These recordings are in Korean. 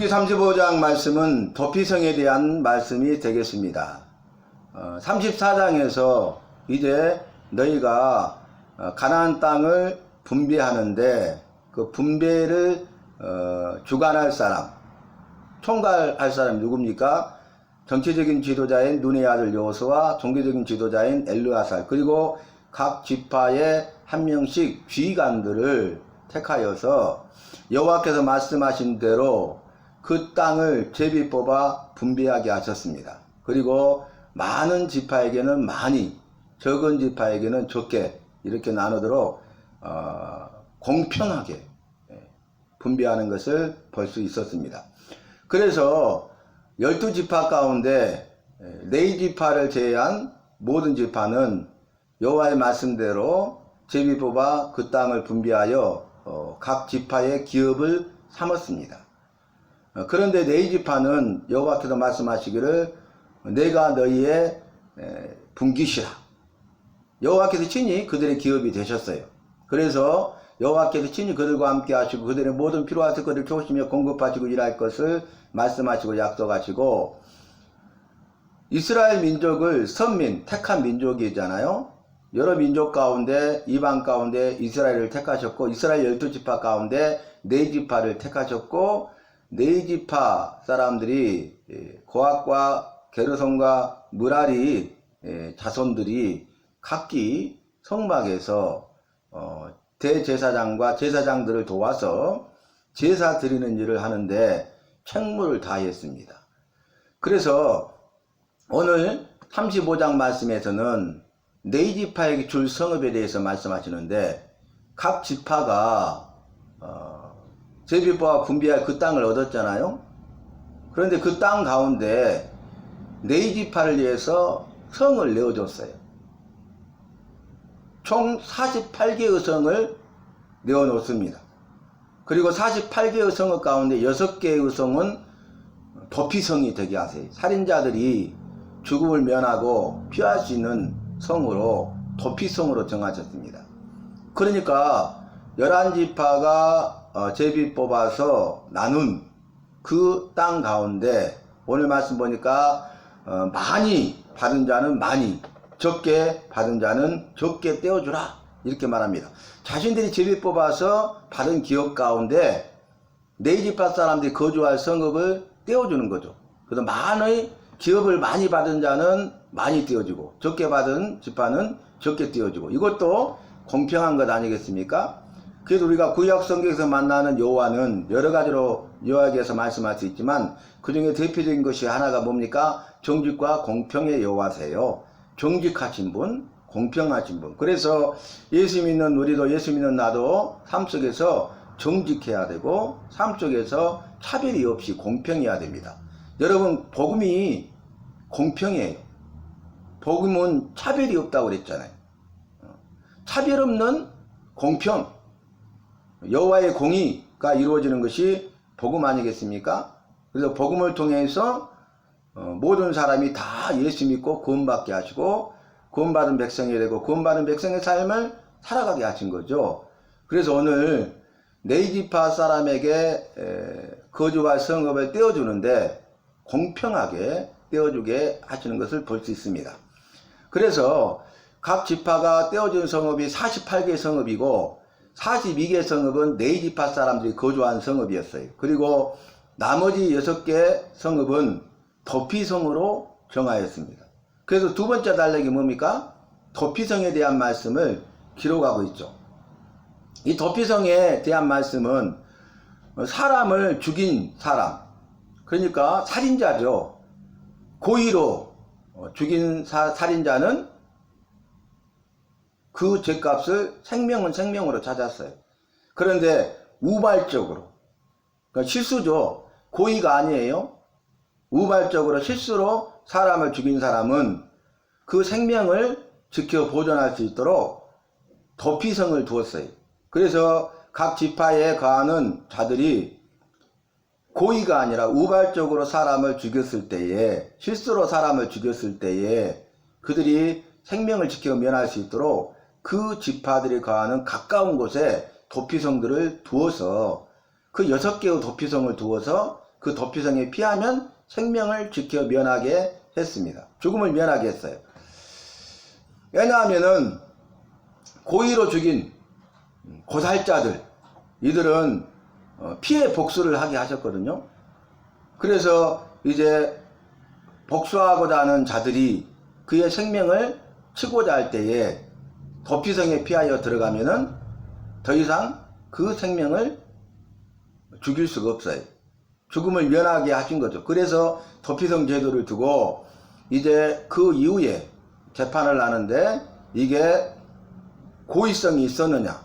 민수기 35장 말씀은 도피성에 대한 말씀이 되겠습니다. 34장에서 이제 너희가 가나안 땅을 분배하는데 그 분배를 주관할 사람, 총괄할 사람이 누굽니까? 정치적인 지도자인 눈의 아들 여호수아, 종교적인 지도자인 엘르아살, 그리고 각 지파의 한 명씩 지휘관들을 택하여서 여호와께서 말씀하신 대로 그 땅을 제비 뽑아 분배하게 하셨습니다. 그리고 많은 지파에게는 많이, 적은 지파에게는 적게 이렇게 나누도록 공평하게 분배하는 것을 볼 수 있었습니다. 그래서 12지파 가운데 4지파를 제외한 모든 지파는 여호와의 말씀대로 제비 뽑아 그 땅을 분배하여 각 지파의 기업을 삼았습니다. 그런데 4지파는 여호와께서 말씀하시기를 내가 너희의 분깃이라. 여호와께서 친히 그들의 기업이 되셨어요. 그래서 여호와께서 친히 그들과 함께 하시고 그들의 모든 필요하실 것을 채우시며 공급하시고 일할 것을 말씀하시고 약속하시고, 이스라엘 민족을 선민, 택한 민족이잖아요. 여러 민족 가운데, 이방 가운데 이스라엘을 택하셨고, 이스라엘 12지파 가운데 4지파를 택하셨고, 4지파 사람들이 고핫과 게르손과 므라리 자손들이 각기 성막에서 대제사장과 제사장들을 도와서 제사 드리는 일을 하는데 책무를 다했습니다. 그래서 오늘 35장 말씀에서는 4지파에게 줄 성읍에 대해서 말씀하시는데, 각 지파가 제비뽑아 분배할 그 땅을 얻었잖아요. 그런데 그 땅 가운데 4지파를 위해서 성을 내어줬어요. 총 48개의 성을 내어놓습니다. 그리고 48개의 성읍 가운데 6개의 성은 도피성이 되게 하세요. 살인자들이 죽음을 면하고 피할 수 있는 성으로 도피성으로 정하셨습니다. 그러니까 11지파가 제비 뽑아서 나눈 그 땅 가운데 오늘 말씀 보니까 많이 받은 자는 많이, 적게 받은 자는 적게 떼어주라 이렇게 말합니다. 자신들이 제비 뽑아서 받은 기업 가운데 4지파 사람들이 거주할 성읍을 떼어주는 거죠. 그래서 많은 기업을 많이 받은 자는 많이 떼어주고 적게 받은 지파는 적게 떼어주고, 이것도 공평한 것 아니겠습니까? 그래서 우리가 구약 성경에서 만나는 여호와는 여러 가지로 여호와께서 말씀할 수 있지만 그 중에 대표적인 것이 하나가 뭡니까? 정직과 공평의 여호와세요. 정직하신 분, 공평하신 분. 그래서 예수 믿는 우리도, 예수 믿는 나도 삶 속에서 정직해야 되고 삶 속에서 차별이 없이 공평해야 됩니다. 여러분, 복음이 공평해요. 복음은 차별이 없다고 그랬잖아요. 차별 없는 공평, 여호와의 공의가 이루어지는 것이 복음 아니겠습니까? 그래서 복음을 통해서 모든 사람이 다 예수 믿고 구원받게 하시고 구원받은 백성이 되고 구원받은 백성의 삶을 살아가게 하신 거죠. 그래서 오늘 4지파 사람에게 거주할 성읍을 떼어주는데 공평하게 떼어주게 하시는 것을 볼 수 있습니다. 그래서 각 지파가 떼어준 성읍이 48개 성읍이고 42개 성읍은 4지파 사람들이 거주한 성읍이었어요. 그리고 나머지 6개 성읍은 도피성으로 정하였습니다. 그래서 두 번째 달력이 뭡니까? 도피성에 대한 말씀을 기록하고 있죠. 이 도피성에 대한 말씀은 사람을 죽인 사람, 그러니까 살인자죠. 고의로 죽인 살인자는 그 죄값을 생명은 생명으로 찾았어요. 그런데 우발적으로, 그러니까 실수죠. 고의가 아니에요. 우발적으로 실수로 사람을 죽인 사람은 그 생명을 지켜 보존할 수 있도록 도피성을 두었어요. 그래서 각 지파에 거하는 자들이 고의가 아니라 우발적으로 사람을 죽였을 때에, 실수로 사람을 죽였을 때에 그들이 생명을 지켜 면할 수 있도록 그 지파들이 거하는 가까운 곳에 도피성들을 두어서, 그 6개의 도피성을 두어서 그 도피성에 피하면 생명을 지켜 면하게 했습니다. 죽음을 면하게 했어요. 왜냐하면은 고의로 죽인 고살자들, 이들은 피해 복수를 하게 하셨거든요. 그래서 이제 복수하고자 하는 자들이 그의 생명을 치고자 할 때에 도피성에 피하여 들어가면은 더 이상 그 생명을 죽일 수가 없어요. 죽음을 면하게 하신 거죠. 그래서 도피성 제도를 두고 이제 그 이후에 재판을 하는데 이게 고의성이 있었느냐,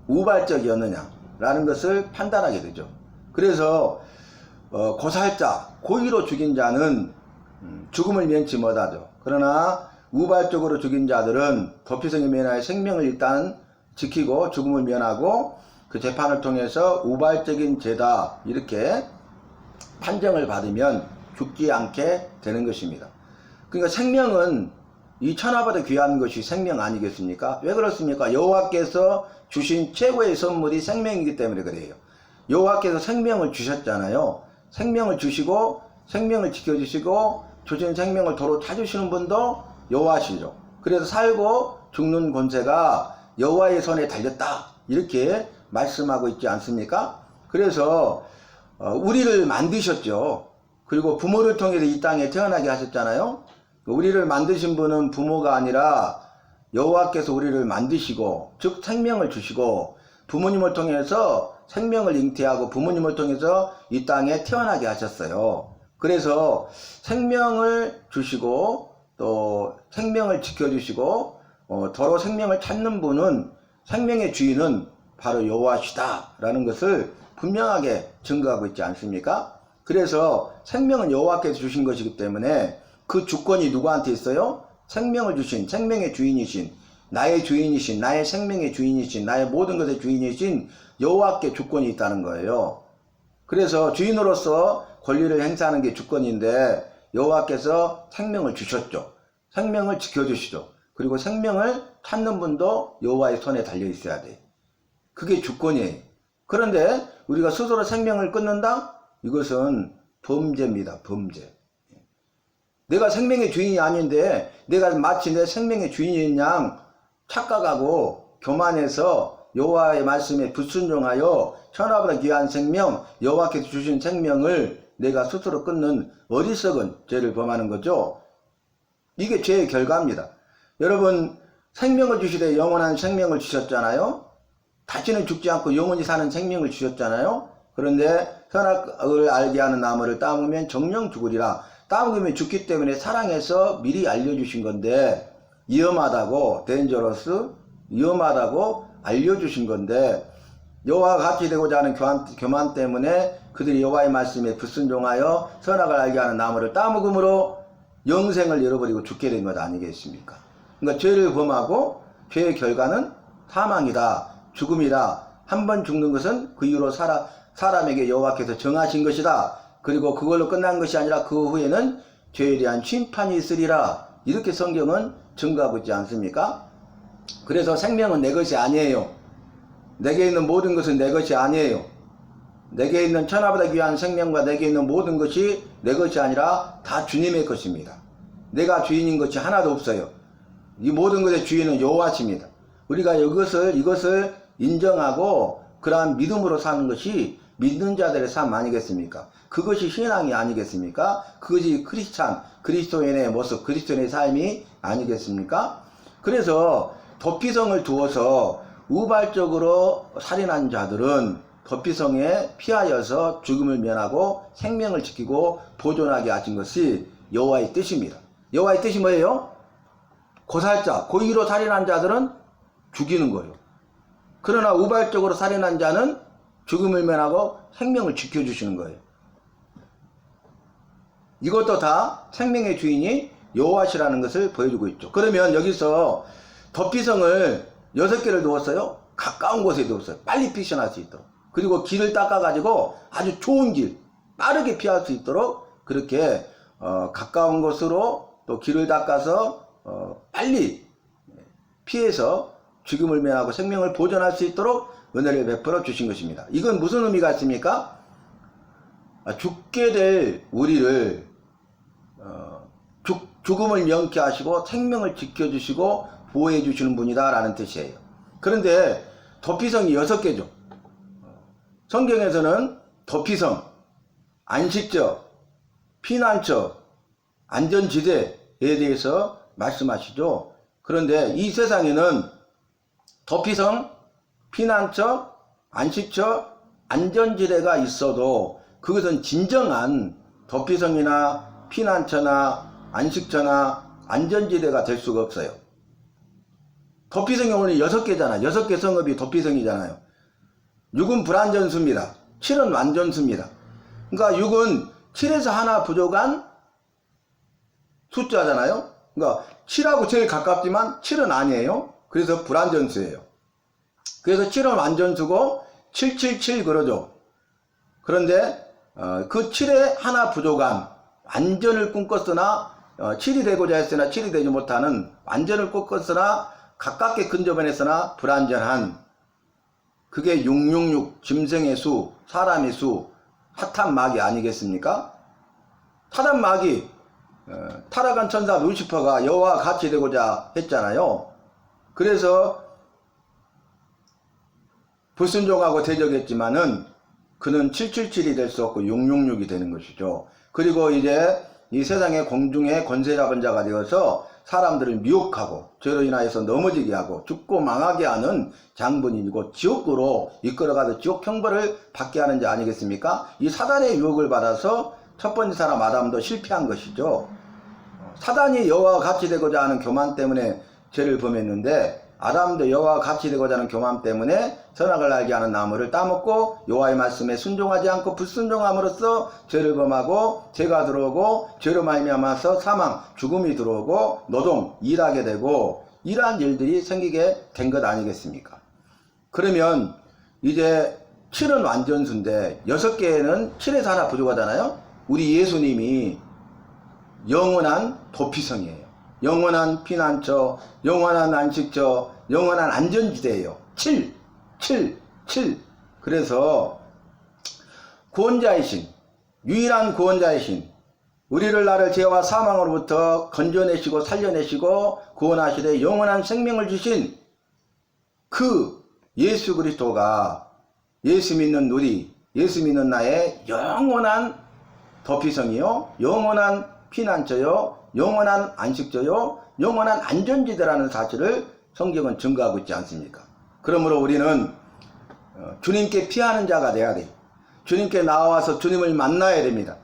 우발적이었느냐 라는 것을 판단하게 되죠. 그래서 고살자, 고의로 죽인 자는 죽음을 면치 못하죠. 그러나 우발적으로 죽인 자들은 도피성에 면하여 생명을 일단 지키고 죽음을 면하고 그 재판을 통해서 우발적인 죄다 이렇게 판정을 받으면 죽지 않게 되는 것입니다. 그러니까 생명은 이 천하보다 귀한 것이 생명 아니겠습니까? 왜 그렇습니까? 여호와께서 주신 최고의 선물이 생명이기 때문에 그래요. 여호와께서 생명을 주셨잖아요. 생명을 주시고 생명을 지켜주시고 주신 생명을 도로 타주시는 분도 여호와시죠. 그래서 살고 죽는 권세가 여호와의 손에 달렸다 이렇게 말씀하고 있지 않습니까? 그래서 우리를 만드셨죠. 그리고 부모를 통해서 이 땅에 태어나게 하셨잖아요. 우리를 만드신 분은 부모가 아니라 여호와께서 우리를 만드시고 즉 생명을 주시고 부모님을 통해서 생명을 잉태하고 부모님을 통해서 이 땅에 태어나게 하셨어요. 그래서 생명을 주시고 또 생명을 지켜주시고 더러 생명을 찾는 분은 생명의 주인은 바로 여호와시다 라는 것을 분명하게 증거하고 있지 않습니까? 그래서 생명은 여호와께서 주신 것이기 때문에 그 주권이 누구한테 있어요? 생명을 주신 생명의 주인이신 나의 주인이신 나의 생명의 주인이신 나의 모든 것의 주인이신 여호와께 주권이 있다는 거예요. 그래서 주인으로서 권리를 행사하는 게 주권인데 여호와께서 생명을 주셨죠. 생명을 지켜주시죠. 그리고 생명을 찾는 분도 여호와의 손에 달려 있어야 돼. 그게 주권이에요. 그런데 우리가 스스로 생명을 끊는다? 이것은 범죄입니다. 범죄. 내가 생명의 주인이 아닌데 내가 마치 내 생명의 주인인 양 착각하고 교만해서 여호와의 말씀에 불순종하여 천하보다 귀한 생명, 여호와께서 주신 생명을 내가 스스로 끊는 어리석은 죄를 범하는 거죠. 이게 죄의 결과입니다. 여러분, 생명을 주시되 영원한 생명을 주셨잖아요. 다시는 죽지 않고 영원히 사는 생명을 주셨잖아요. 그런데 선악을 알게 하는 나무를 따먹으면 정령 죽으리라. 따먹으면 죽기 때문에 사랑해서 미리 알려주신 건데 위험하다고 덴저러스 위험하다고 알려주신 건데 여호와와 같이 되고자 하는 교만 때문에 그들이 여호와의 말씀에 불순종하여 선악을 알게 하는 나무를 따먹음으로 영생을 잃어버리고 죽게 된 것 아니겠습니까? 그러니까 죄를 범하고 죄의 결과는 사망이다, 죽음이다. 한 번 죽는 것은 그 이후로 사람에게 여호와께서 정하신 것이다. 그리고 그걸로 끝난 것이 아니라 그 후에는 죄에 대한 심판이 있으리라. 이렇게 성경은 증거하고 있지 않습니까? 그래서 생명은 내 것이 아니에요. 내게 있는 모든 것은 내 것이 아니에요. 내게 있는 천하보다 귀한 생명과 내게 있는 모든 것이 내 것이 아니라 다 주님의 것입니다. 내가 주인인 것이 하나도 없어요. 이 모든 것의 주인은 여호와십니다. 우리가 이것을 인정하고 그러한 믿음으로 사는 것이 믿는 자들의 삶 아니겠습니까? 그것이 신앙이 아니겠습니까? 그것이 그리스도인의 모습, 그리스도인의 삶이 아니겠습니까? 그래서 도피성을 두어서 우발적으로 살인한 자들은 도피성에 피하여서 죽음을 면하고 생명을 지키고 보존하게 하신 것이 여호와의 뜻입니다. 여호와의 뜻이 뭐예요? 고살자, 고의로 살인한 자들은 죽이는 거예요. 그러나 우발적으로 살인한 자는 죽음을 면하고 생명을 지켜주시는 거예요. 이것도 다 생명의 주인이 여호와시라는 것을 보여주고 있죠. 그러면 여기서 도피성을 6개를 두었어요. 가까운 곳에 두었어요. 빨리 피신할 수 있도록. 그리고 길을 닦아가지고 아주 좋은 길, 빠르게 피할 수 있도록 그렇게 가까운 곳으로 또 길을 닦아서 빨리 피해서 죽음을 면하고 생명을 보존할 수 있도록 은혜를 베풀어 주신 것입니다. 이건 무슨 의미가 있습니까? 죽게 될 우리를 죽음을 명쾌하시고 생명을 지켜주시고 보호해 주시는 분이다 라는 뜻이에요. 그런데 도피성이 6개죠. 성경에서는 도피성, 안식처, 피난처, 안전지대에 대해서 말씀하시죠. 그런데 이 세상에는 도피성, 피난처, 안식처, 안전지대가 있어도 그것은 진정한 도피성이나 피난처나 안식처나 안전지대가 될 수가 없어요. 도피성이 오늘 6개잖아. 6개 성읍이 도피성이잖아요. 6은 불완전수입니다. 7은 완전수입니다. 그러니까 6은 7에서 하나 부족한 숫자잖아요. 그러니까 7하고 제일 가깝지만 7은 아니에요. 그래서 불완전수예요. 그래서 7은 완전수고 777 그러죠. 그런데 그 7에 하나 부족한 완전을 꿈꿨으나 7이 되고자 했으나 7이 되지 못하는 완전을 꿈꿨으나 가깝게 근접해냈으나 불완전한 그게 666 짐승의 수, 사람의 수, 사탄 마귀 아니겠습니까? 사탄 마귀 타락한 천사 루시퍼가 여호와와 같이 되고자 했잖아요. 그래서 불순종하고 대적했지만은 그는 777이 될 수 없고 666이 되는 것이죠. 그리고 이제 이 세상의 공중의 권세 잡은 자가 되어서 사람들을 미혹하고 죄로 인하여서 넘어지게 하고 죽고 망하게 하는 장본인이고 지옥으로 이끌어가서 지옥 형벌을 받게 하는 자 아니겠습니까? 이 사단의 유혹을 받아서 첫 번째 사람 아담도 실패한 것이죠. 사단이 여호와와 같이 되고자 하는 교만 때문에 죄를 범했는데 아담도 여호와와 같이 되고자 하는 교만 때문에 선악을 알게 하는 나무를 따먹고 여호와의 말씀에 순종하지 않고 불순종함으로써 죄를 범하고 죄가 들어오고 죄로 말미암아서 사망, 죽음이 들어오고 노동, 일하게 되고 이러한 일들이 생기게 된 것 아니겠습니까? 그러면 이제 7은 완전수인데 6개는 7에서 하나 부족하잖아요. 우리 예수님이 영원한 도피성이에요. 영원한 피난처, 영원한 안식처, 영원한 안전지대예요. 7. 그래서 구원자이신, 유일한 구원자이신, 우리를 나를 죄와 사망으로부터 건져내시고 살려내시고 구원하시되 영원한 생명을 주신 그 예수 그리스도가 예수 믿는 우리, 예수 믿는 나의 영원한 도피성이요, 영원한 피난처요, 영원한 안식처요, 영원한 안전지대라는 사실을 성경은 증거하고 있지 않습니까? 그러므로 우리는 주님께 피하는 자가 돼야 돼요. 주님께 나와서 주님을 만나야 됩니다.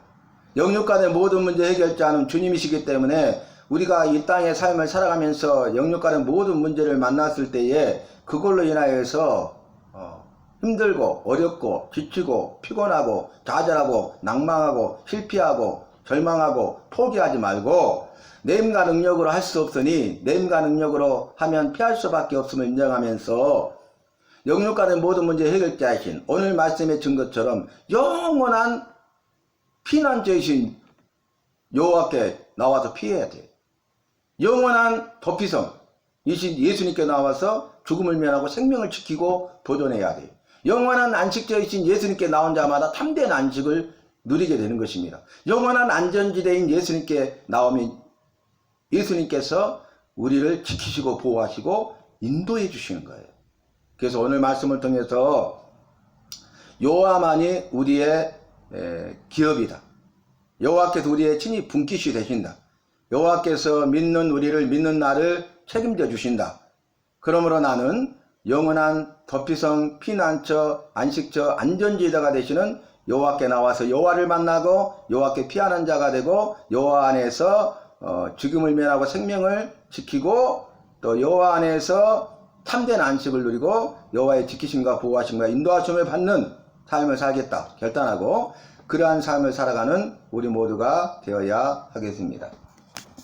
영육간의 모든 문제 해결자는 주님이시기 때문에 우리가 이 땅의 삶을 살아가면서 영육간의 모든 문제를 만났을 때에 그걸로 인하여서 힘들고 어렵고 지치고 피곤하고 좌절하고 낭망하고 실패하고 절망하고 포기하지 말고 내 힘과 능력으로 할 수 없으니 내 힘과 능력으로 하면 피할 수밖에 없음을 인정하면서 영육간의 모든 문제 해결자이신 오늘 말씀에 준 것처럼 영원한 피난처이신 여호와께 나와서 피해야 돼. 영원한 도피성 이신 예수님께 나와서 죽음을 면하고 생명을 지키고 보존해야 돼. 영원한 안식처이신 예수님께 나온 자마다 참된 안식을 누리게 되는 것입니다. 영원한 안전지대인 예수님께 나오면 예수님께서 우리를 지키시고 보호하시고 인도해 주시는 거예요. 그래서 오늘 말씀을 통해서 여호와만이 우리의 기업이다. 여호와께서 우리의 친히 분깃이 되신다. 여호와께서 믿는 우리를 믿는 나를 책임져 주신다. 그러므로 나는 영원한 도피성, 피난처, 안식처, 안전지대가 되시는 여호와께 나와서 여호와를 만나고 여호와께 피하는 자가 되고 여호와 안에서 죽음을 면하고 생명을 지키고 또 여호와 안에서 참된 안식을 누리고 여호와의 지키심과 보호하심과 인도하심을 받는 삶을 살겠다 결단하고 그러한 삶을 살아가는 우리 모두가 되어야 하겠습니다.